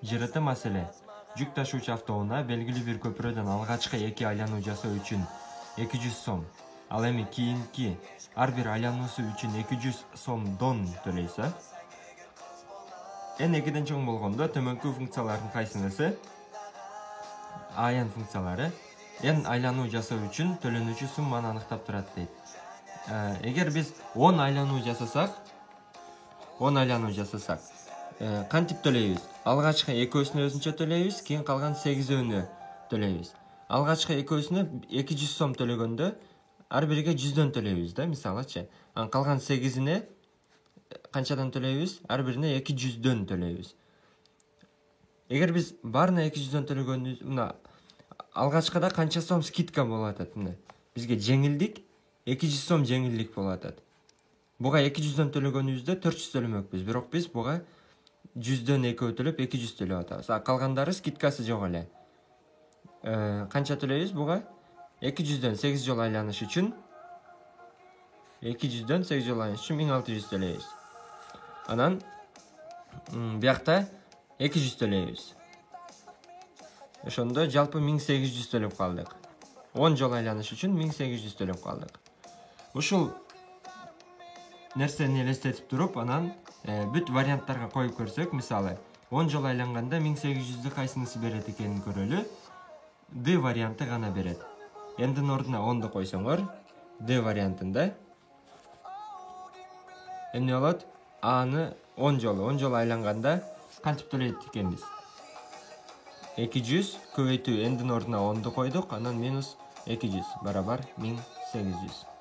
Жырыты маселе. Жүк ташуучу автоунаа белгилүү бир көпүрөдөн алгачкы 2 айлануу жасоо үчүн 200 сом. Ал эми кийинки ар бир айлануусу үчүн 200 сомдон төлөйсө. Эң экиден чоң болгондо төмөнкү функциялардын кайсынысы? Аян функциялары эң айлануу жасоо үчүн төлөнүүчү сумманы аныктап турат дейт. Эгер биз 10 айлануу жасасак, кантип төлөйбүз? Алгачкы экөөсүнө өзүнчө төлөйбүз, кийин калган 8өөнү төлөйбүз. Алгачкы экөөсүнө 200 сом төлөгөндө ар бириге 100дөн төлөйбүз да, мисалычы. Калган 8ине канчадан төлөйбүз? Ар бирине 200дөн төлөйбүз. Эгер биз баарына 200дөн төлөгөнүбүз, мына алгачкыда канча сом скидка болуп атат, мына. Бизге жеңилдик 200 сом жеңилдик болуп атат. Буга 200дөн төлөгөнүбүздө 400 төлөмөкпүз, бирок биз буга 100дөн экөө төлөп 200 төлөп атабыз. Калгандары скидкасы жок эле. Канча төлөйбүз буга? 200дөн 8 жолу айланыш үчүн 1600 төлөйбүз. Анан биякта 200 төлөйбүз. Ошондо жалпы 1800 төлөп калдык. 10 жол айланыш үчүн 1800 төлөп калдык. Ушул нерсени элестетип туруп, анан бүт варианттарга коюп көрсөк, мисалы 10 жол айланганда 1800ды кайсынысы берет экенин көрөлү. D варианты гана берет. Эндин ордуна 10ду койсоңор, D вариантында эмне болот? Аны 10 жолу айланганда кантип төлөйт экенбиз? 200 көбөйтүү эндин ордуна 10ду койдук, анан минус 200 барабар 1800.